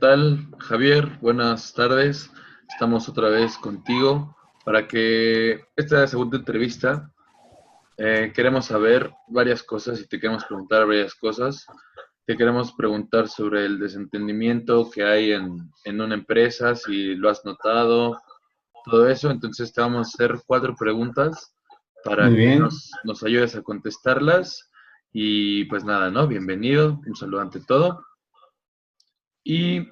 tal, Javier? Buenas tardes. Estamos otra vez contigo para que esta segunda entrevista queremos saber varias cosas y te queremos preguntar varias cosas. Te queremos preguntar sobre el desentendimiento que hay en una empresa, si lo has notado, todo eso. Entonces te vamos a hacer 4 preguntas Muy para que bien, nos ayudes a contestarlas. Y pues nada, ¿no? Bienvenido, un saludo ante todo. Y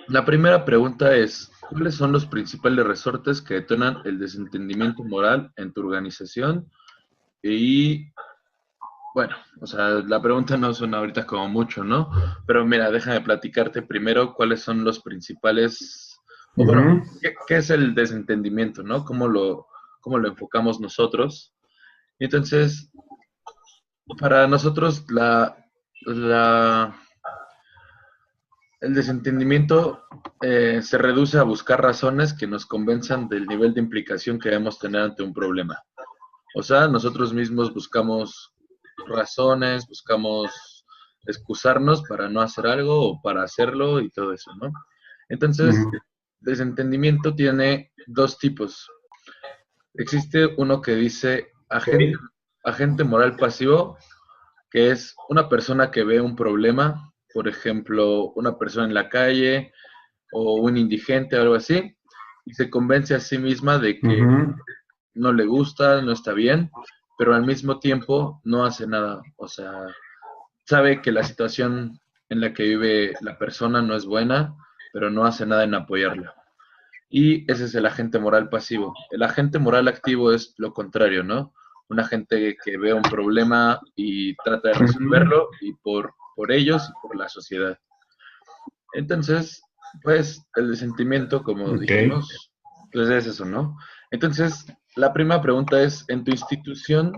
la primera pregunta es, ¿cuáles son los principales resortes que detonan el desentendimiento moral en tu organización? Y bueno, o sea, la pregunta no suena ahorita como mucho, ¿no? Pero mira, déjame platicarte primero cuáles son los principales, o bueno, ujú, ¿qué es el desentendimiento, ¿no? ¿Cómo lo enfocamos nosotros? Y entonces, para nosotros, el desentendimiento se reduce a buscar razones que nos convenzan del nivel de implicación que debemos tener ante un problema. O sea, nosotros mismos buscamos razones, buscamos excusarnos para no hacer algo o para hacerlo y todo eso, ¿no? Entonces, ujú. desentendimiento tiene dos tipos. Existe uno que dice Ok, agente moral pasivo, que es una persona que ve un problema, por ejemplo, una persona en la calle o un indigente o algo así, y se convence a sí misma de que ujú. no le gusta, no está bien, pero al mismo tiempo no hace nada. O sea, sabe que la situación en la que vive la persona no es buena, pero no hace nada en apoyarla. Y ese es el agente moral pasivo. El agente moral activo es lo contrario, ¿no? Un agente que ve un problema y trata de Ujú. resolverlo y por ellos y por la sociedad. Entonces, pues el sentimiento, como Ok. dijimos, pues es eso, ¿no? Entonces, la primera pregunta es, en tu institución,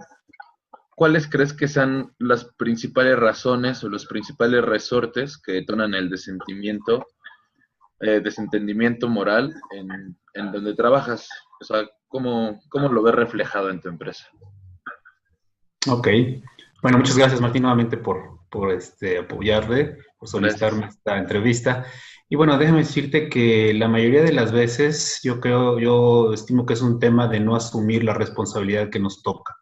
¿cuáles crees que sean las principales razones o los principales resortes que detonan el desentendimiento moral en donde trabajas? O sea, ¿cómo lo ves reflejado en tu empresa? Ok. Bueno, muchas gracias, Martín, nuevamente por apoyarle, por Gracias. solicitarme esta entrevista. Y bueno, déjame decirte que la mayoría de las veces yo estimo que es un tema de no asumir la responsabilidad que nos toca.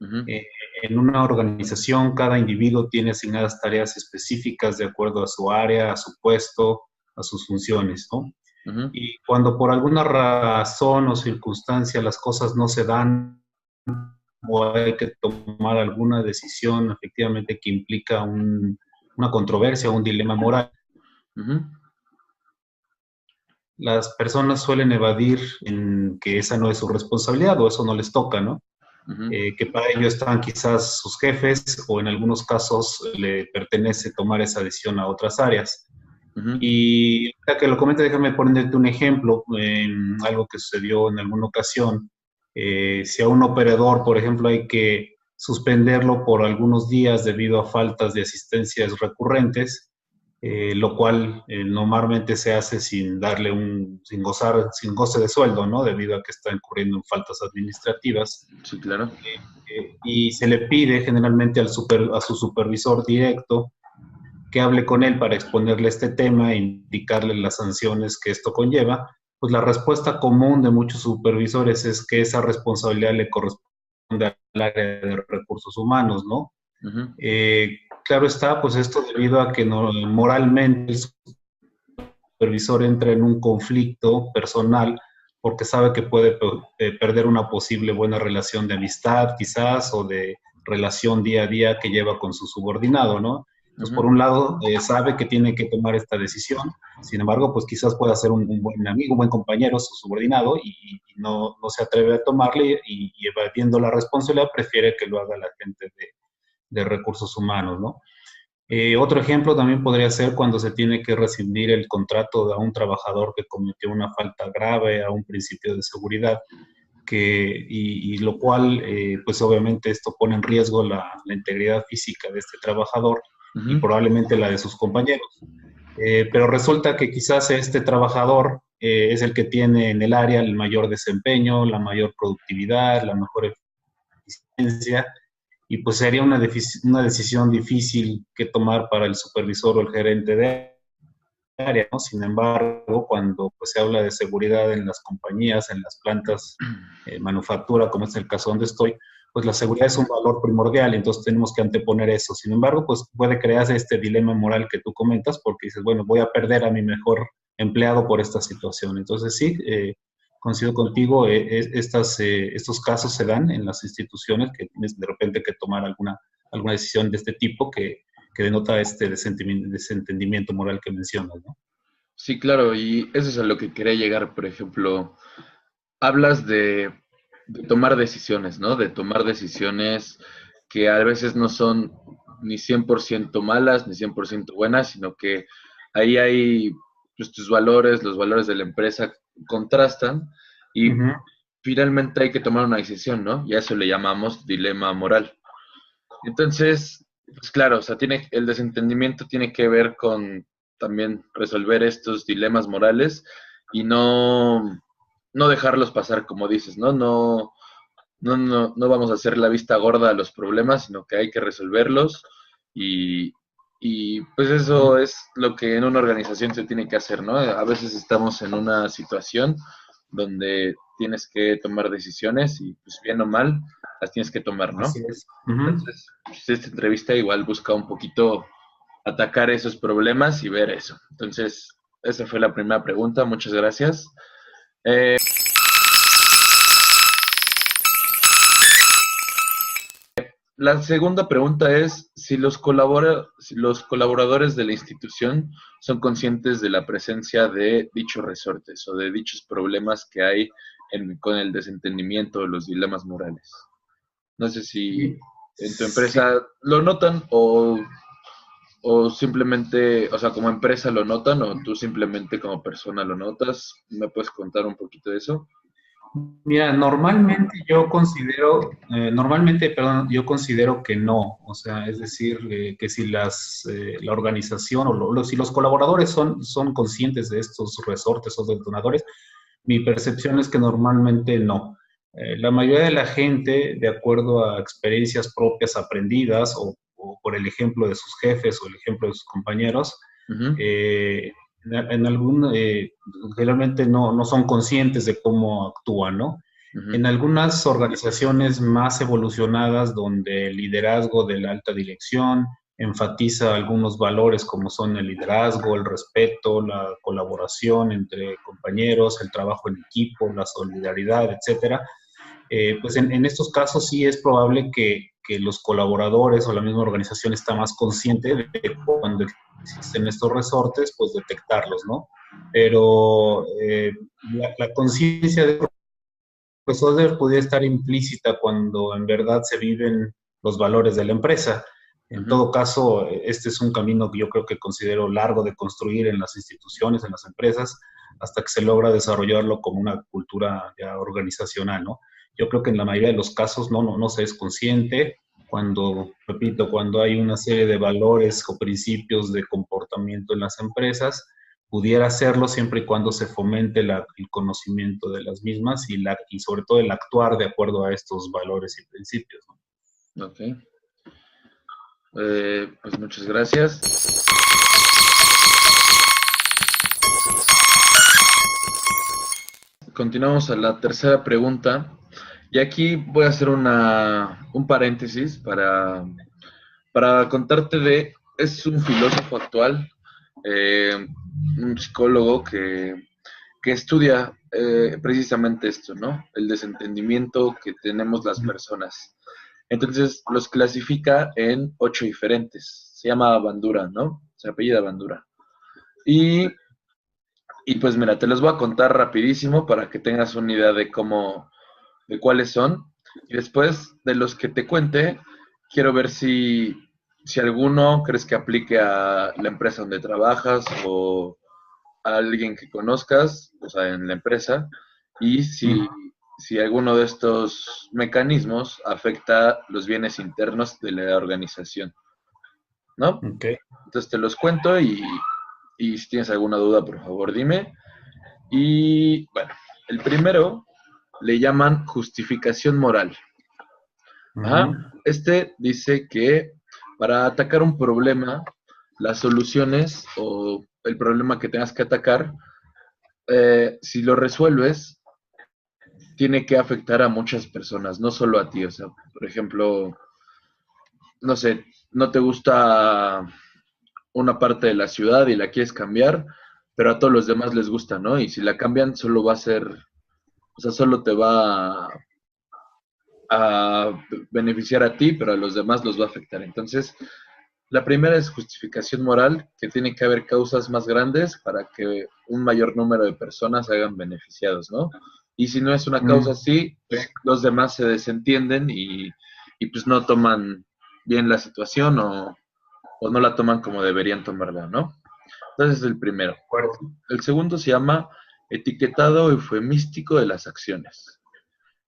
Ujú, Eh, en una organización, cada individuo tiene asignadas tareas específicas de acuerdo a su área, a su puesto, a sus funciones, ¿no? ujú, Y cuando por alguna razón o circunstancia las cosas no se dan o hay que tomar alguna decisión efectivamente que implica una controversia o un dilema moral, ujú, las personas suelen evadir en que esa no es su responsabilidad o eso no les toca, ¿no? ujú, Que para ello están quizás sus jefes o en algunos casos le pertenece tomar esa decisión a otras áreas. ujú, Y ya que lo comento, déjame ponerte un ejemplo, algo que sucedió en alguna ocasión. Si a un operador, por ejemplo, hay que suspenderlo por algunos días debido a faltas de asistencias recurrentes, lo cual normalmente se hace sin darle sin goce de sueldo, ¿no? Debido a que está incurriendo en faltas administrativas. sí, claro. Y se le pide generalmente a su supervisor directo que hable con él para exponerle este tema e indicarle las sanciones que esto conlleva, pues la respuesta común de muchos supervisores es que esa responsabilidad le corresponde al área de recursos humanos, ¿no? Ujú, Eh, claro está, pues esto debido a que no, moralmente el supervisor entra en un conflicto personal porque sabe que puede perder una posible buena relación de amistad quizás o de relación día a día que lleva con su subordinado, ¿no? Entonces, ujú, por un lado, sabe que tiene que tomar esta decisión, sin embargo, pues quizás pueda ser un buen amigo, un buen compañero, su subordinado, y no se atreve a tomarle y evadiendo la responsabilidad, prefiere que lo haga la gente de recursos humanos, ¿no? Otro ejemplo también podría ser cuando se tiene que rescindir el contrato de un trabajador que cometió una falta grave a un principio de seguridad, y lo cual, pues obviamente esto pone en riesgo la integridad física de este trabajador y ujú, probablemente la de sus compañeros. Pero resulta que quizás este trabajador es el que tiene en el área el mayor desempeño, la mayor productividad, la mejor eficiencia, y pues sería una decisión difícil que tomar para el supervisor o el gerente de área, ¿no? Sin embargo, cuando pues, se habla de seguridad en las compañías, en las plantas, manufactura, como es el caso donde estoy, pues la seguridad es un valor primordial, entonces tenemos que anteponer eso. Sin embargo, pues puede crearse este dilema moral que tú comentas, porque dices, bueno, voy a perder a mi mejor empleado por esta situación. Entonces sí, coincido contigo, estos casos se dan en las instituciones que tienes de repente que tomar alguna decisión de este tipo que denota este desentendimiento moral que mencionas, ¿no? Sí, claro, y eso es a lo que quería llegar, por ejemplo, hablas de tomar decisiones, ¿no? De tomar decisiones que a veces no son ni 100% malas, ni 100% buenas, sino que ahí hay, pues, tus valores, los valores de la empresa contrastan y Ujú. finalmente hay que tomar una decisión, ¿no? Y a eso le llamamos dilema moral. Entonces, pues claro, o sea, el desentendimiento tiene que ver con también resolver estos dilemas morales y no dejarlos pasar, como dices, ¿no? No vamos a hacer la vista gorda a los problemas, sino que hay que resolverlos y, y pues eso es lo que en una organización se tiene que hacer, ¿no? A veces estamos en una situación donde tienes que tomar decisiones y pues bien o mal las tienes que tomar, ¿no? Así es. Ujú. Entonces, pues, esta entrevista igual busca un poquito atacar esos problemas y ver eso. Entonces, esa fue la primera pregunta. Muchas gracias. La segunda pregunta es si los colaboradores de la institución son conscientes de la presencia de dichos resortes o de dichos problemas que hay con el desentendimiento o los dilemas morales. No sé si en tu Sí, empresa lo notan o simplemente, o sea, como empresa lo notan o tú simplemente como persona lo notas. ¿Me puedes contar un poquito de eso? mira, perdón, yo considero que no, o sea, es decir, que si la organización o si los colaboradores son conscientes de estos resortes o detonadores, mi percepción es que normalmente no. La mayoría de la gente, de acuerdo a experiencias propias aprendidas o por el ejemplo de sus jefes o el ejemplo de sus compañeros, Ujú, eh, generalmente no son conscientes de cómo actúan, ¿no? ujú, En algunas organizaciones más evolucionadas, donde el liderazgo de la alta dirección enfatiza algunos valores como son el liderazgo, el respeto, la colaboración entre compañeros, el trabajo en equipo, la solidaridad, etcétera, pues en estos casos sí es probable que los colaboradores o la misma organización está más consciente de cuando existen estos resortes, pues detectarlos, ¿no? Pero la conciencia de los resortes podría estar implícita cuando en verdad se viven los valores de la empresa. En ujú. todo caso, este es un camino que yo creo que considero largo de construir en las instituciones, en las empresas, hasta que se logra desarrollarlo como una cultura ya organizacional, ¿no? Yo creo que en la mayoría de los casos no se es consciente cuando, repito, cuando hay una serie de valores o principios de comportamiento en las empresas, pudiera hacerlo siempre y cuando se fomente el conocimiento de las mismas y sobre todo el actuar de acuerdo a estos valores y principios, ¿no? Ok. Pues muchas gracias. Continuamos a la tercera pregunta. Y aquí voy a hacer un paréntesis para contarte es un filósofo actual, eh, un psicólogo que estudia precisamente esto, ¿no? El desentendimiento que tenemos las personas. Entonces los clasifica en 8 diferentes. Se llama Bandura, ¿no? Se apellida Bandura. Y Y pues mira, te los voy a contar rapidísimo para que tengas una idea de cuáles son. Y después de los que te cuente, quiero ver si alguno crees que aplique a la empresa donde trabajas o a alguien que conozcas, o sea, en la empresa, y si alguno de estos mecanismos afecta los bienes internos de la organización, ¿no? Ok. Entonces te los cuento y si tienes alguna duda, por favor, dime. Y bueno, el primero le llaman justificación moral. Ajá. Este dice que para atacar un problema, las soluciones o el problema que tengas que atacar, si lo resuelves, tiene que afectar a muchas personas, no solo a ti. O sea, por ejemplo, no sé, no te gusta una parte de la ciudad y la quieres cambiar, pero a todos los demás les gusta, ¿no? Y si la cambian, solo va a ser, o sea, solo te va a beneficiar a ti, pero a los demás los va a afectar. Entonces, la primera es justificación moral, que tiene que haber causas más grandes para que un mayor número de personas se hagan beneficiados, ¿no? Y si no es una causa así, pues los demás se desentienden y pues no toman bien la situación o no la toman como deberían tomarla, ¿no? Entonces es el primero. El segundo se llama etiquetado eufemístico de las acciones.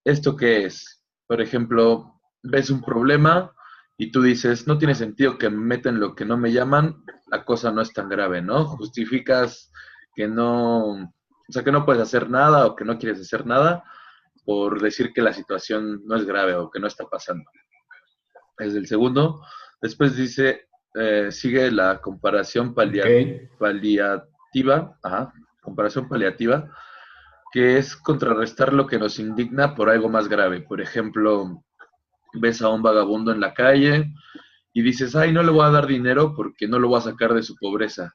¿Esto qué es? Por ejemplo, ves un problema y tú dices, no tiene sentido que me meten lo que no me llaman, la cosa no es tan grave, ¿no? Justificas que no, o sea, que no puedes hacer nada o que no quieres hacer nada por decir que la situación no es grave o que no está pasando. Es el segundo. Después dice, sigue la comparación paliativa, ajá, comparación paliativa, que es contrarrestar lo que nos indigna por algo más grave. Por ejemplo, ves a un vagabundo en la calle y dices, ay, no le voy a dar dinero porque no lo voy a sacar de su pobreza.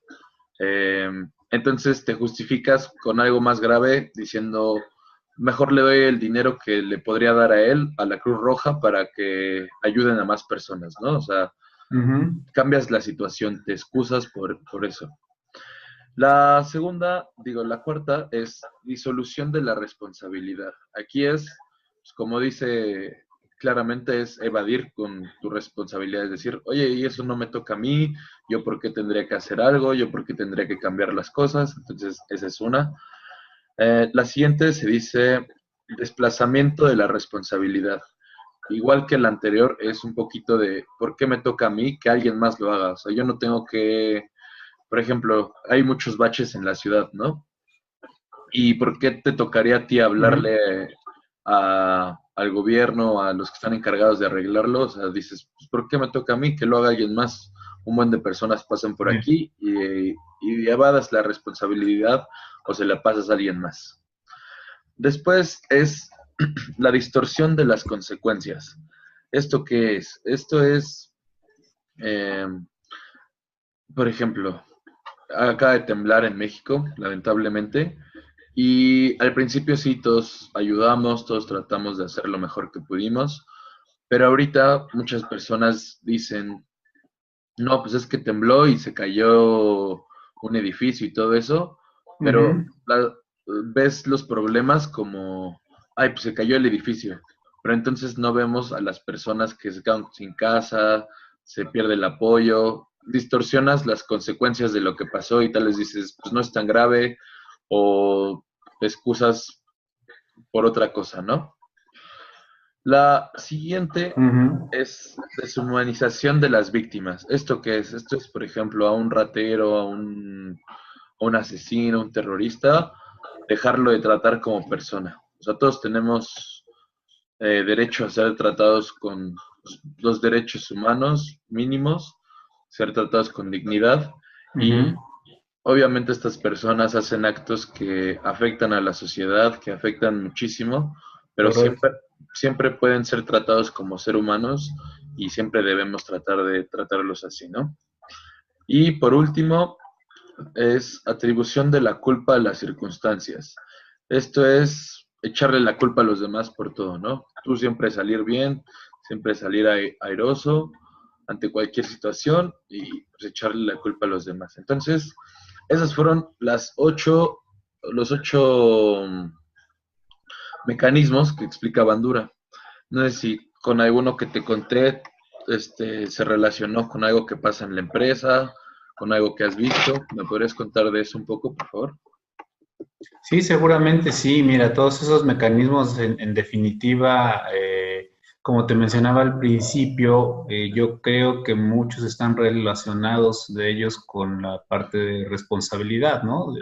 Eh, entonces te justificas con algo más grave diciendo, mejor le doy el dinero que le podría dar a él, a la Cruz Roja, para que ayuden a más personas, ¿no? O sea, cambias la situación, te excusas por eso. La segunda, digo, la cuarta es disolución de la responsabilidad. Aquí es, pues, como dice claramente, es evadir con tu responsabilidad, es decir, oye, y eso no me toca a mí, yo por qué tendría que hacer algo, yo por qué tendría que cambiar las cosas, entonces esa es una. La siguiente se dice desplazamiento de la responsabilidad. Igual que la anterior, es un poquito de por qué me toca a mí que alguien más lo haga. O sea, yo no tengo que, por ejemplo, hay muchos baches en la ciudad, ¿no? ¿Y por qué te tocaría a ti hablarle al gobierno, a los que están encargados de arreglarlo? O sea, dices, pues, ¿por qué me toca a mí que lo haga alguien más? Un buen de personas pasan por aquí y evadas la responsabilidad o se la pasas a alguien más. Después es la distorsión de las consecuencias. ¿Esto qué es? Esto es, eh, por ejemplo, acaba de temblar en México, lamentablemente, y al principio sí, todos ayudamos, todos tratamos de hacer lo mejor que pudimos, pero ahorita muchas personas dicen, no, pues es que tembló y se cayó un edificio y todo eso, pero ves los problemas como, ay, pues se cayó el edificio, pero entonces no vemos a las personas que se quedan sin casa, se pierde el apoyo, distorsionas las consecuencias de lo que pasó y tal vez dices, pues no es tan grave o te excusas por otra cosa, ¿no? La siguiente es deshumanización de las víctimas. ¿Esto qué es? Esto es, por ejemplo, a un ratero, a un asesino, a un terrorista, dejarlo de tratar como persona. O sea, todos tenemos derecho a ser tratados con los derechos humanos mínimos, ser tratados con dignidad y obviamente estas personas hacen actos que afectan a la sociedad, que afectan muchísimo, pero siempre pueden ser tratados como ser humanos y siempre debemos tratar de tratarlos así, ¿no? Y por último, es atribución de la culpa a las circunstancias. Esto es echarle la culpa a los demás por todo, ¿no? Tú siempre salir bien, siempre salir airoso ante cualquier situación y pues, echarle la culpa a los demás. Entonces, esas fueron los 8 mecanismos que explica Bandura. No sé si con alguno que te conté se relacionó con algo que pasa en la empresa, con algo que has visto. ¿Me podrías contar de eso un poco, por favor? Sí, seguramente sí. Mira, todos esos mecanismos en definitiva Como te mencionaba al principio, yo creo que muchos están relacionados de ellos con la parte de responsabilidad, ¿no?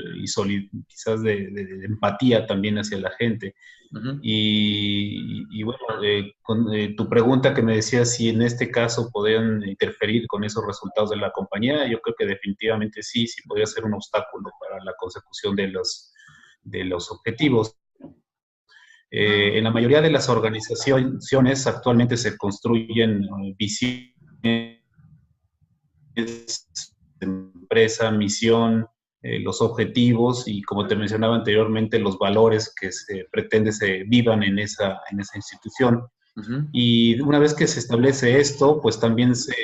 Quizás de empatía también hacia la gente. Ujú. Y bueno, tu pregunta que me decías si en este caso podían interferir con esos resultados de la compañía, yo creo que definitivamente sí, sí podría ser un obstáculo para la consecución de los objetivos. En la mayoría de las organizaciones actualmente se construyen visiones de empresa, misión, los objetivos y, como te mencionaba anteriormente, los valores que se pretende se vivan en esa institución. Ujú. Y una vez que se establece esto, pues también se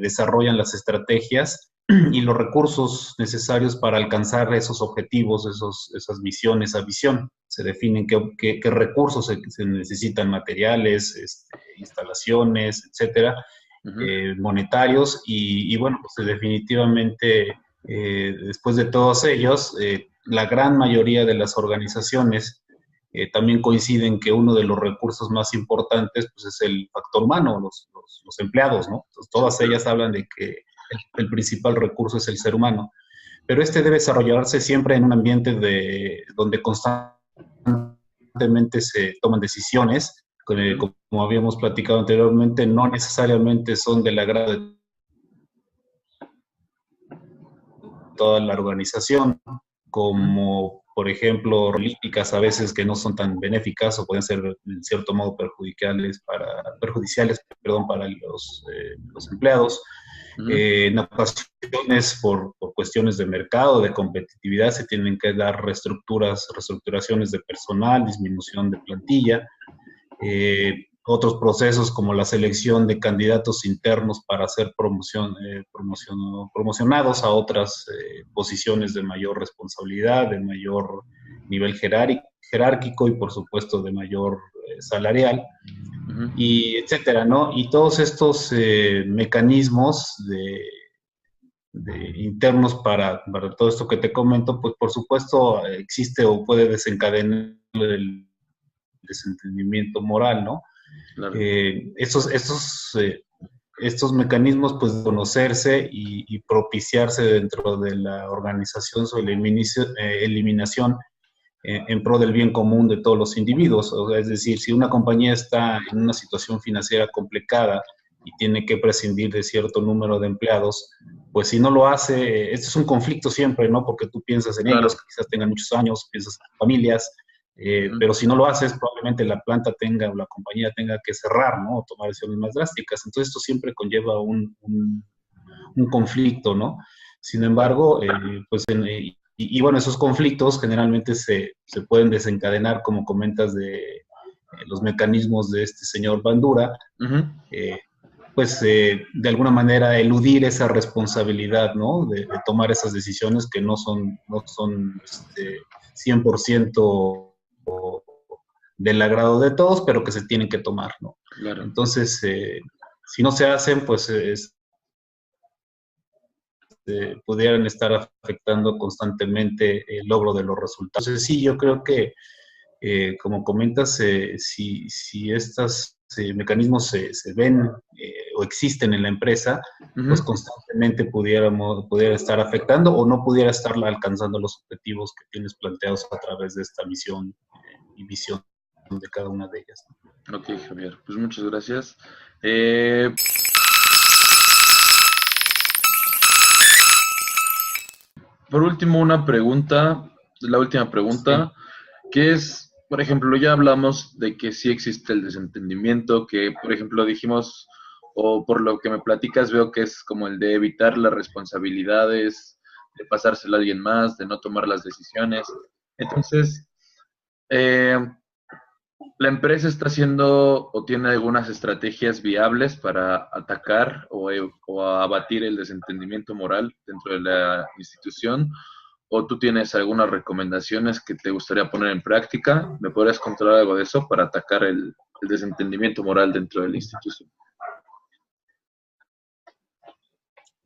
desarrollan las estrategias y los recursos necesarios para alcanzar esos objetivos, esas misiones, esa visión. Se definen qué recursos se necesitan, materiales, instalaciones, etcétera, Ujú. monetarios, y bueno, pues definitivamente después de todos ellos, la gran mayoría de las organizaciones también coinciden que uno de los recursos más importantes pues, es el factor humano, los empleados, ¿no? Entonces, Sí, todas claro. ellas hablan de que el principal recurso es el ser humano, pero este debe desarrollarse siempre en un ambiente donde constantemente se toman decisiones, Ujú. como habíamos platicado anteriormente, no necesariamente son del agrado de toda la organización, Ujú. como por ejemplo políticas a veces que no son tan benéficas o pueden ser en cierto modo perjudiciales, perdón, para los empleados. Ujú. En ocasiones, por cuestiones de mercado, de competitividad, se tienen que dar reestructuraciones de personal, disminución de plantilla, otros procesos como la selección de candidatos internos para ser promocionados a otras posiciones de mayor responsabilidad, de mayor nivel jerárquico y por supuesto de mayor salarial, Ujú. y etcétera, ¿no? Y todos estos mecanismos internos para todo esto que te comento, pues por supuesto existe o puede desencadenar el desentendimiento moral, ¿no? Claro. Estos mecanismos, pues, conocerse y propiciarse dentro de la organización su eliminación en pro del bien común de todos los individuos. O sea, es decir, si una compañía está en una situación financiera complicada y tiene que prescindir de cierto número de empleados, pues si no lo hace, esto es un conflicto siempre, ¿no? Porque tú piensas en ellos, Claro. que quizás tengan muchos años, piensas en familias, Ujú. pero si no lo haces, probablemente la planta tenga o la compañía tenga que cerrar, ¿no? O tomar decisiones más drásticas. Entonces, esto siempre conlleva un conflicto, ¿no? Sin Claro. embargo, pues, y bueno, esos conflictos generalmente se pueden desencadenar, como comentas, de los mecanismos de este señor Bandura, Ujú. eh, pues de alguna manera eludir esa responsabilidad, ¿no? De tomar esas decisiones que no son 100% del agrado de todos, pero que se tienen que tomar, ¿no? Claro. Entonces, si no se hacen, pues pudieran estar afectando constantemente el logro de los resultados. Entonces, sí, yo creo que, como comentas, si estos mecanismos se ven o existen en la empresa, pues Ujú. constantemente pudiera estar afectando o no pudiera estar alcanzando los objetivos que tienes planteados a través de esta misión y visión de cada una de ellas. Ok, Javier. Pues muchas gracias. Eh, por último, una pregunta, la última Sí. pregunta, que es, por ejemplo, ya hablamos de que sí existe el desentendimiento, que, por ejemplo, dijimos, o por lo que me platicas, veo que es como el de evitar las responsabilidades, de pasárselo a alguien más, de no tomar las decisiones. Entonces, eh, ¿la empresa está haciendo o tiene algunas estrategias viables para atacar o abatir el desentendimiento moral dentro de la institución? ¿O tú tienes algunas recomendaciones que te gustaría poner en práctica? ¿Me podrías contar algo de eso para atacar el desentendimiento moral dentro de la institución?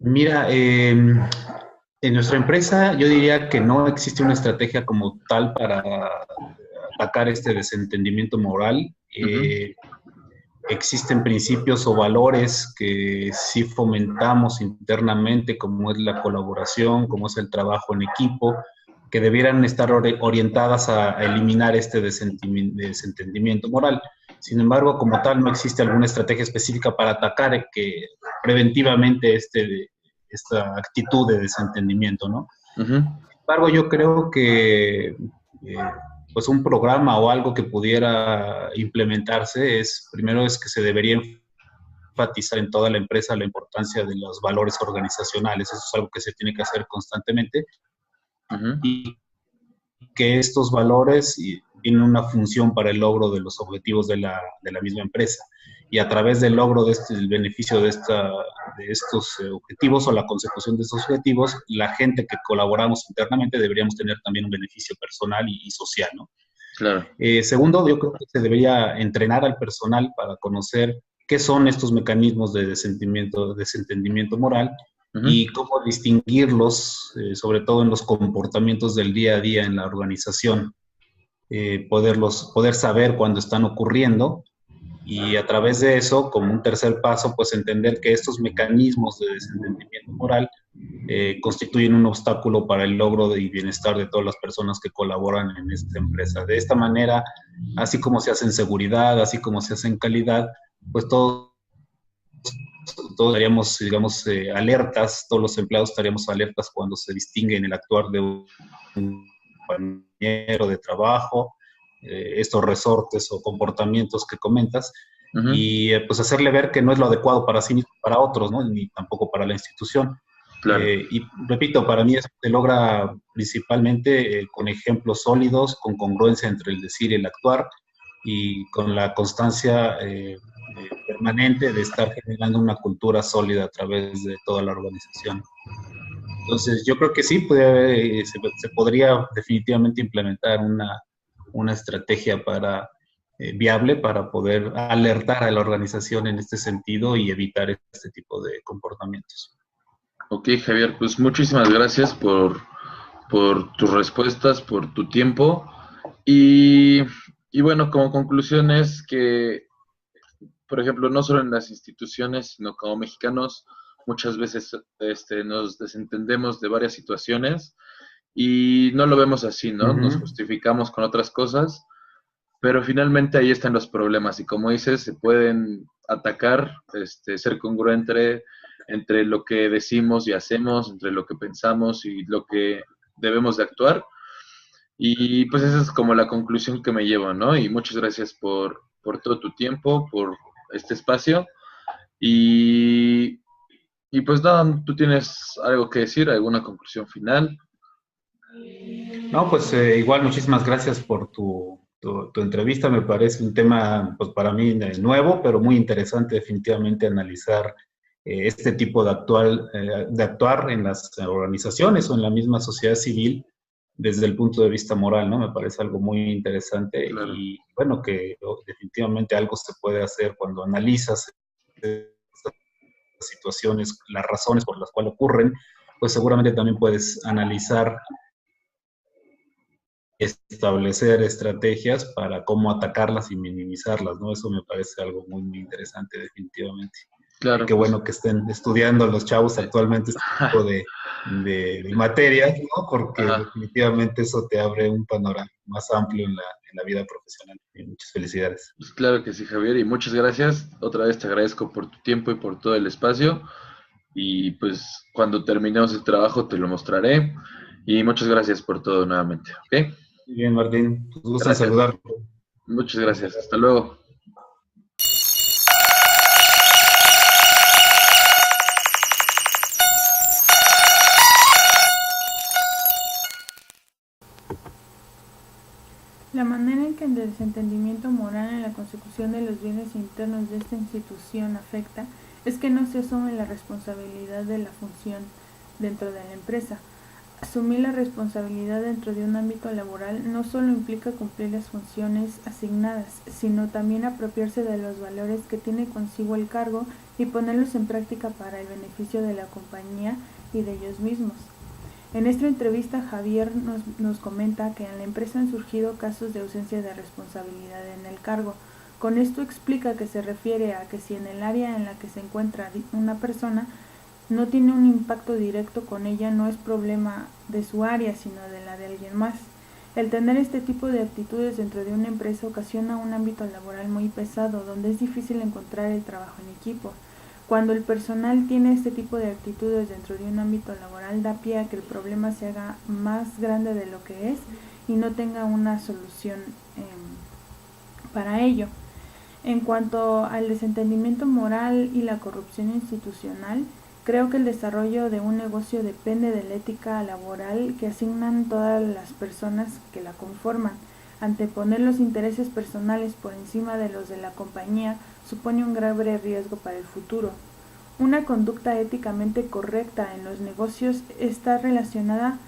Mira, en nuestra empresa yo diría que no existe una estrategia como tal para atacar este desentendimiento moral. Ujú. existen principios o valores que sí fomentamos internamente, como es la colaboración, como es el trabajo en equipo, que debieran estar orientadas a eliminar este desentendimiento moral. Sin embargo, como tal, no existe alguna estrategia específica para atacar preventivamente esta actitud de desentendimiento, ¿no? Uh-huh. Sin embargo, yo creo que pues un programa o algo que pudiera implementarse primero es que se debería enfatizar en toda la empresa la importancia de los valores organizacionales. Eso es algo que se tiene que hacer constantemente. Uh-huh. Y que estos valores tienen una función para el logro de los objetivos de la misma empresa. Y a través del logro del beneficio de estos objetivos o la consecución de estos objetivos, la gente que colaboramos internamente deberíamos tener también un beneficio personal y social, ¿no? Claro. Segundo, yo creo que se debería entrenar al personal para conocer qué son estos mecanismos de desentendimiento moral, uh-huh, y cómo distinguirlos, sobre todo en los comportamientos del día a día en la organización, poder saber cuándo están ocurriendo, y a través de eso, como un tercer paso, pues entender que estos mecanismos de desentendimiento moral constituyen un obstáculo para el logro y bienestar de todas las personas que colaboran en esta empresa. De esta manera, así como se hace en seguridad, así como se hace en calidad, pues todos estaríamos, digamos, alertas, todos los empleados estaríamos alertas cuando se distingue en el actuar de un compañero de trabajo, estos resortes o comportamientos que comentas, uh-huh, y pues hacerle ver que no es lo adecuado para sí ni para otros, ¿no? Ni tampoco para la institución. Claro. Y repito, para mí se logra principalmente con ejemplos sólidos, con congruencia entre el decir y el actuar, y con la constancia permanente de estar generando una cultura sólida a través de toda la organización. Entonces, yo creo que sí, se podría definitivamente implementar una estrategia viable para poder alertar a la organización en este sentido y evitar este tipo de comportamientos. Ok, Javier, pues muchísimas gracias por tus respuestas, por tu tiempo. Y bueno, como conclusión es que, por ejemplo, no solo en las instituciones, sino como mexicanos, muchas veces nos desentendemos de varias situaciones y no lo vemos así, ¿no? Uh-huh. Nos justificamos con otras cosas, pero finalmente ahí están los problemas y como dices, se pueden atacar, ser congruente entre lo que decimos y hacemos, entre lo que pensamos y lo que debemos de actuar. Y pues esa es como la conclusión que me llevo, ¿no? Y muchas gracias por todo tu tiempo, por este espacio. Y pues nada, ¿tú tienes algo que decir? ¿Alguna conclusión final? No, pues igual muchísimas gracias por tu entrevista. Me parece un tema, pues para mí nuevo, pero muy interesante definitivamente analizar este tipo de actuar en las organizaciones o en la misma sociedad civil desde el punto de vista moral, ¿no? Me parece algo muy interesante. Claro. Y bueno, que definitivamente algo se puede hacer cuando analizas estas situaciones, las razones por las cuales ocurren, pues seguramente también puedes analizar, establecer estrategias para cómo atacarlas y minimizarlas, ¿no? Eso me parece algo muy, muy interesante definitivamente. Claro, qué bueno que estén estudiando los chavos actualmente este tipo de materias, ¿no? Porque definitivamente eso te abre un panorama más amplio en la vida profesional. Y muchas felicidades. Pues claro que sí, Javier, y muchas gracias. Otra vez te agradezco por tu tiempo y por todo el espacio. Y pues cuando terminemos el trabajo te lo mostraré. Y muchas gracias por todo nuevamente, ¿ok? Muy bien, Martín. Pues gusto saludarte. Muchas gracias. Hasta luego. La manera en que el desentendimiento moral en la consecución de los bienes internos de esta institución afecta es que no se asume la responsabilidad de la función dentro de la empresa. Asumir la responsabilidad dentro de un ámbito laboral no solo implica cumplir las funciones asignadas, sino también apropiarse de los valores que tiene consigo el cargo y ponerlos en práctica para el beneficio de la compañía y de ellos mismos. En esta entrevista, Javier nos comenta que en la empresa han surgido casos de ausencia de responsabilidad en el cargo, Con esto explica que se refiere a que si en el área en la que se encuentra una persona no tiene un impacto directo con ella, no es problema de su área, sino de la de alguien más. El tener este tipo de actitudes dentro de una empresa ocasiona un ámbito laboral muy pesado, donde es difícil encontrar el trabajo en equipo. Cuando el personal tiene este tipo de actitudes dentro de un ámbito laboral, da pie a que el problema se haga más grande de lo que es y no tenga una solución para ello. En cuanto al desentendimiento moral y la corrupción institucional, creo que el desarrollo de un negocio depende de la ética laboral que asignan todas las personas que la conforman. Anteponer los intereses personales por encima de los de la compañía supone un grave riesgo para el futuro. Una conducta éticamente correcta en los negocios está relacionada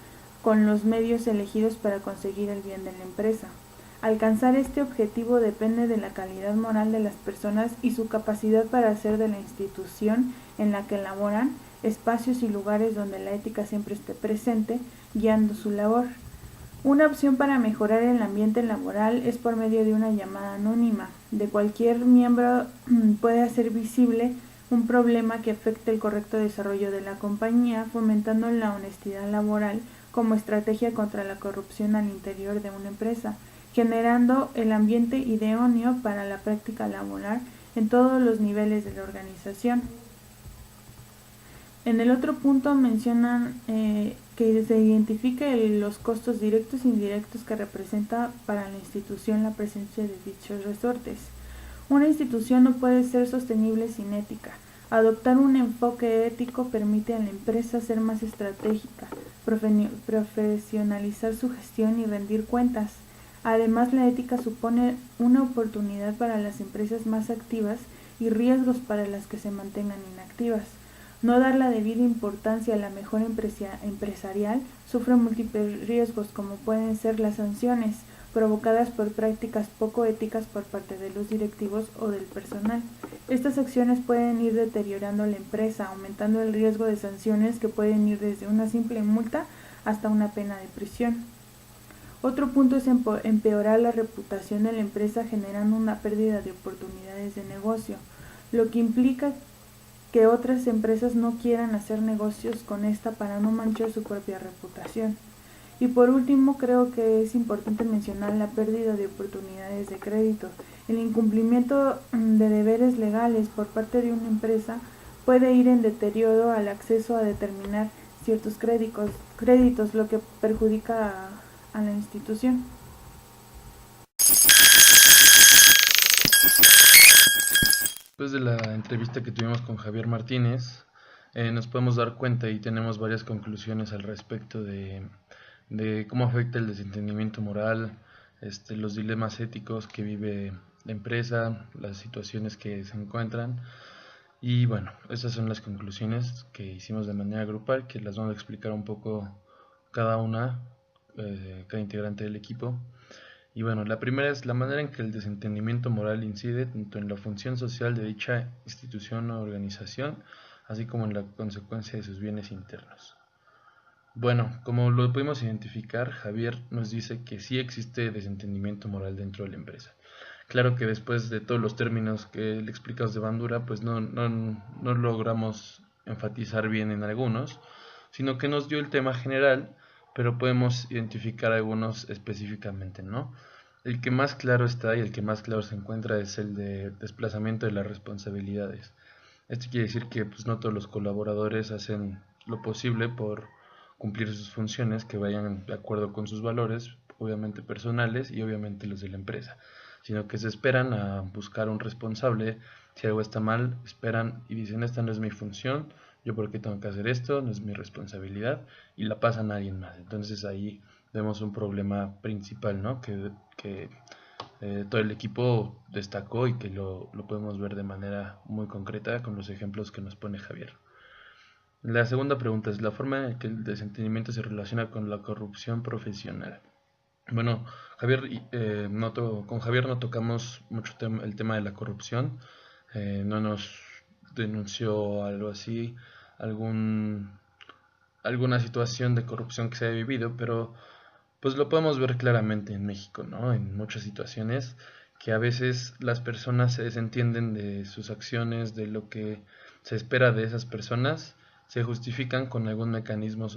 con los medios elegidos para conseguir el bien de la empresa. Alcanzar este objetivo depende de la calidad moral de las personas y su capacidad para hacer de la institución en la que laboran espacios y lugares donde la ética siempre esté presente, guiando su labor. Una opción para mejorar el ambiente laboral es por medio de una llamada anónima. De cualquier miembro puede hacer visible un problema que afecte el correcto desarrollo de la compañía, fomentando la honestidad laboral como estrategia contra la corrupción al interior de una empresa, generando el ambiente idóneo para la práctica laboral en todos los niveles de la organización. En el otro punto mencionan que se identifique los costos directos e indirectos que representa para la institución la presencia de dichos resortes. Una institución no puede ser sostenible sin ética. Adoptar un enfoque ético permite a la empresa ser más estratégica, profesionalizar su gestión y rendir cuentas. Además, la ética supone una oportunidad para las empresas más activas y riesgos para las que se mantengan inactivas. No dar la debida importancia a la mejora empresarial sufre múltiples riesgos, como pueden ser las sanciones provocadas por prácticas poco éticas por parte de los directivos o del personal. Estas acciones pueden ir deteriorando la empresa, aumentando el riesgo de sanciones que pueden ir desde una simple multa hasta una pena de prisión. Otro punto es empeorar la reputación de la empresa, generando una pérdida de oportunidades de negocio, lo que implica que otras empresas no quieran hacer negocios con esta para no manchar su propia reputación. Y por último, creo que es importante mencionar la pérdida de oportunidades de crédito. El incumplimiento de deberes legales por parte de una empresa puede ir en deterioro al acceso a determinar ciertos créditos, lo que perjudica a la institución. Después de la entrevista que tuvimos con Javier Martínez, nos podemos dar cuenta y tenemos varias conclusiones al respecto de cómo afecta el desentendimiento moral, los dilemas éticos que vive la empresa, las situaciones que se encuentran. Y bueno, esas son las conclusiones que hicimos de manera grupal, que las vamos a explicar un poco cada una, cada integrante del equipo. Y bueno, la primera es la manera en que el desentendimiento moral incide tanto en la función social de dicha institución o organización, así como en la consecuencia de sus bienes internos. Bueno, como lo pudimos identificar, Javier nos dice que sí existe desentendimiento moral dentro de la empresa. Claro que después de todos los términos que le explicas de Bandura, pues no logramos enfatizar bien en algunos, sino que nos dio el tema general, pero podemos identificar algunos específicamente, ¿no? El que más claro está y el que más claro se encuentra es el de desplazamiento de las responsabilidades. Esto quiere decir que pues, no todos los colaboradores hacen lo posible por cumplir sus funciones que vayan de acuerdo con sus valores, obviamente personales y obviamente los de la empresa, sino que se esperan a buscar un responsable. Si algo está mal, esperan y dicen, esta no es mi función, yo por qué tengo que hacer esto, no es mi responsabilidad, y la pasan a alguien más. Entonces ahí vemos un problema principal, ¿no? Que todo el equipo destacó y que lo podemos ver de manera muy concreta con los ejemplos que nos pone Javier. La segunda pregunta es la forma en que el desentendimiento se relaciona con la corrupción profesional. Bueno, con Javier no tocamos mucho el tema de la corrupción, no nos denunció algo así, alguna situación de corrupción que se haya vivido, pero pues lo podemos ver claramente en México, ¿no? En muchas situaciones que a veces las personas se desentienden de sus acciones, de lo que se espera de esas personas, se justifican con algún mecanismo,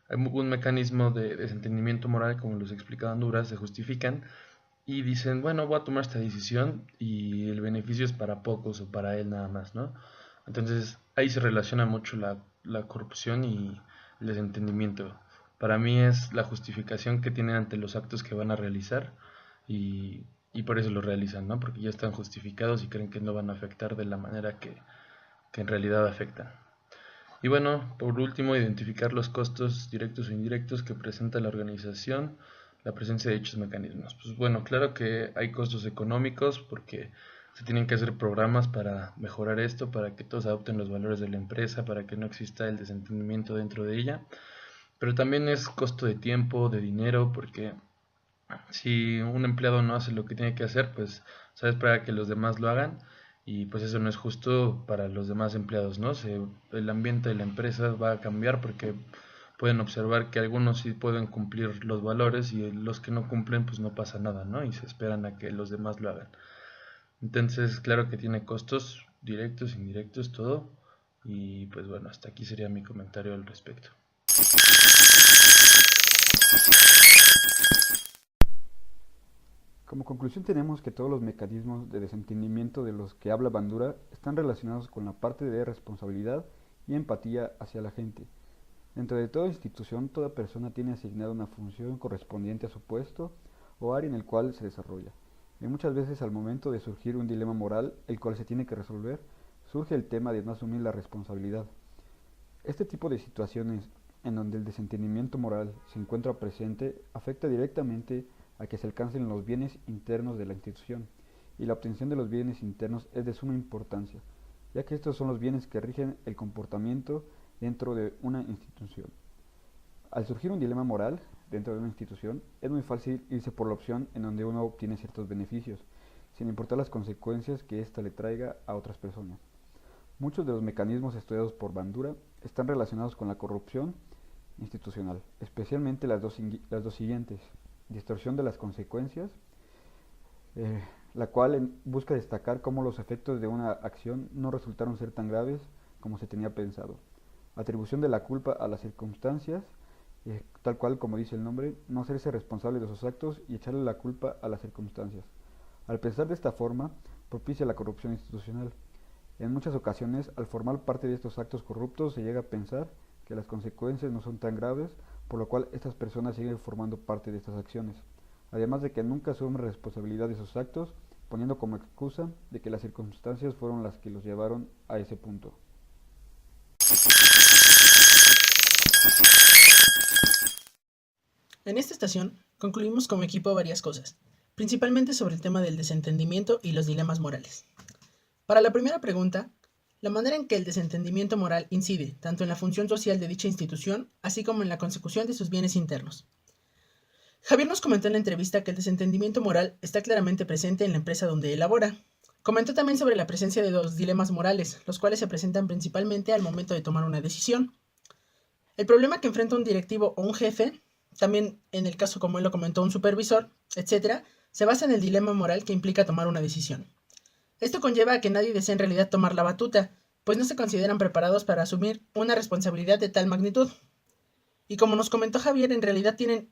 algún mecanismo de desentendimiento moral, como los explicaba Honduras, se justifican y dicen, bueno, voy a tomar esta decisión y el beneficio es para pocos o para él nada más, ¿no? Entonces ahí se relaciona mucho la corrupción y el desentendimiento. Para mí es la justificación que tienen ante los actos que van a realizar y, y por eso lo realizan, ¿no? Porque ya están justificados y creen que no van a afectar de la manera que en realidad afectan. Y bueno, por último, identificar los costos directos o indirectos que presenta la organización, la presencia de dichos mecanismos. Pues bueno, claro que hay costos económicos porque se tienen que hacer programas para mejorar esto, para que todos adopten los valores de la empresa, para que no exista el desentendimiento dentro de ella. Pero también es costo de tiempo, de dinero, porque si un empleado no hace lo que tiene que hacer, pues se va a esperar a que los demás lo hagan y pues eso no es justo para los demás empleados, ¿no? El ambiente de la empresa va a cambiar porque pueden observar que algunos sí pueden cumplir los valores y los que no cumplen pues no pasa nada, ¿no? Y se esperan a que los demás lo hagan. Entonces, claro que tiene costos directos, indirectos, todo. Y pues bueno, hasta aquí sería mi comentario al respecto. Como conclusión tenemos que todos los mecanismos de desentendimiento de los que habla Bandura están relacionados con la parte de responsabilidad y empatía hacia la gente. Dentro de toda institución, toda persona tiene asignada una función correspondiente a su puesto o área en el cual se desarrolla. Y muchas veces al momento de surgir un dilema moral, el cual se tiene que resolver, surge el tema de no asumir la responsabilidad. Este tipo de situaciones en donde el desentendimiento moral se encuentra presente afecta directamente a que se alcancen los bienes internos de la institución, y la obtención de los bienes internos es de suma importancia, ya que estos son los bienes que rigen el comportamiento dentro de una institución. Al surgir un dilema moral dentro de una institución, es muy fácil irse por la opción en donde uno obtiene ciertos beneficios, sin importar las consecuencias que ésta le traiga a otras personas. Muchos de los mecanismos estudiados por Bandura están relacionados con la corrupción institucional, especialmente las dos siguientes: distorsión de las consecuencias, la cual busca destacar cómo los efectos de una acción no resultaron ser tan graves como se tenía pensado; atribución de la culpa a las circunstancias, tal cual como dice el nombre, no hacerse responsable de sus actos y echarle la culpa a las circunstancias. Al pensar de esta forma, propicia la corrupción institucional. En muchas ocasiones, al formar parte de estos actos corruptos, se llega a pensar que las consecuencias no son tan graves, por lo cual estas personas siguen formando parte de estas acciones, además de que nunca asumen responsabilidad de sus actos, poniendo como excusa de que las circunstancias fueron las que los llevaron a ese punto. En esta estación concluimos como equipo varias cosas, principalmente sobre el tema del desentendimiento y los dilemas morales. Para la primera pregunta, la manera en que el desentendimiento moral incide tanto en la función social de dicha institución, así como en la consecución de sus bienes internos. Javier nos comentó en la entrevista que el desentendimiento moral está claramente presente en la empresa donde elabora. Comentó también sobre la presencia de los dilemas morales, los cuales se presentan principalmente al momento de tomar una decisión. El problema que enfrenta un directivo o un jefe, también en el caso como él lo comentó un supervisor, etc., se basa en el dilema moral que implica tomar una decisión. Esto conlleva a que nadie desee en realidad tomar la batuta, pues no se consideran preparados para asumir una responsabilidad de tal magnitud. Y como nos comentó Javier, en realidad tienen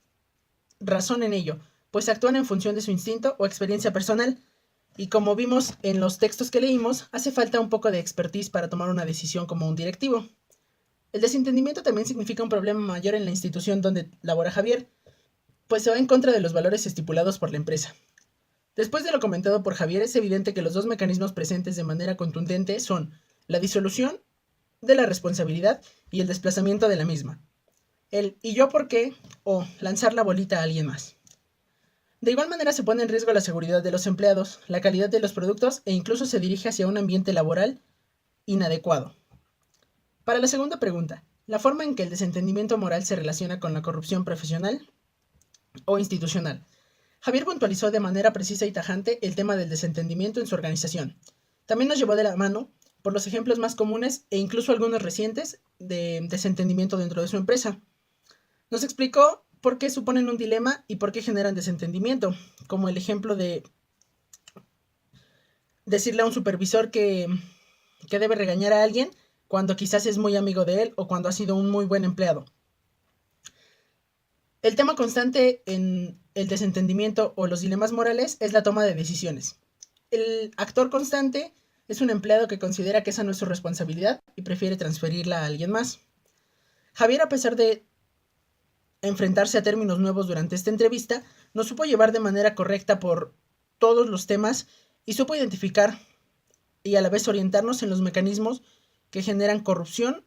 razón en ello, pues actúan en función de su instinto o experiencia personal, y como vimos en los textos que leímos, hace falta un poco de expertise para tomar una decisión como un directivo. El desentendimiento también significa un problema mayor en la institución donde labora Javier, pues se va en contra de los valores estipulados por la empresa. Después de lo comentado por Javier, es evidente que los dos mecanismos presentes de manera contundente son la disolución de la responsabilidad y el desplazamiento de la misma. El ¿y yo por qué? O lanzar la bolita a alguien más. De igual manera se pone en riesgo la seguridad de los empleados, la calidad de los productos e incluso se dirige hacia un ambiente laboral inadecuado. Para la segunda pregunta, la forma en que el desentendimiento moral se relaciona con la corrupción profesional o institucional. Javier puntualizó de manera precisa y tajante el tema del desentendimiento en su organización. También nos llevó de la mano por los ejemplos más comunes e incluso algunos recientes de desentendimiento dentro de su empresa. Nos explicó por qué suponen un dilema y por qué generan desentendimiento, como el ejemplo de decirle a un supervisor que debe regañar a alguien cuando quizás es muy amigo de él o cuando ha sido un muy buen empleado. El tema constante en el desentendimiento o los dilemas morales es la toma de decisiones. El actor constante es un empleado que considera que esa no es su responsabilidad y prefiere transferirla a alguien más. Javier, a pesar de enfrentarse a términos nuevos durante esta entrevista, nos supo llevar de manera correcta por todos los temas y supo identificar y a la vez orientarnos en los mecanismos que generan corrupción.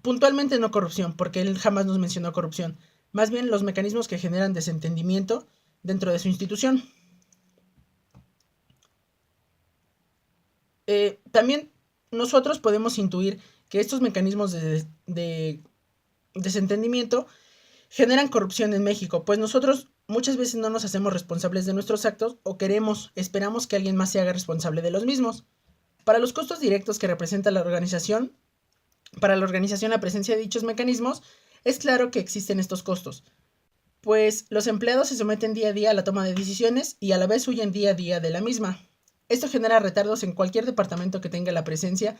Puntualmente no corrupción, porque él jamás nos mencionó corrupción, más bien los mecanismos que generan desentendimiento dentro de su institución. También nosotros podemos intuir que estos mecanismos de desentendimiento generan corrupción en México, pues nosotros muchas veces no nos hacemos responsables de nuestros actos o esperamos que alguien más se haga responsable de los mismos. Para los costos directos que representa la organización, la presencia de dichos mecanismos, es claro que existen estos costos, pues los empleados se someten día a día a la toma de decisiones y a la vez huyen día a día de la misma. Esto genera retardos en cualquier departamento que tenga la presencia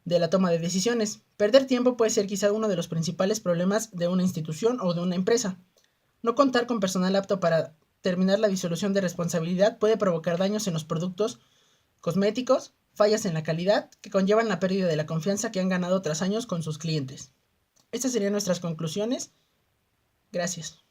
de la toma de decisiones. Perder tiempo puede ser quizá uno de los principales problemas de una institución o de una empresa. No contar con personal apto para terminar la disolución de responsabilidad puede provocar daños en los productos cosméticos, fallas en la calidad que conllevan la pérdida de la confianza que han ganado tras años con sus clientes. Estas serían nuestras conclusiones. Gracias.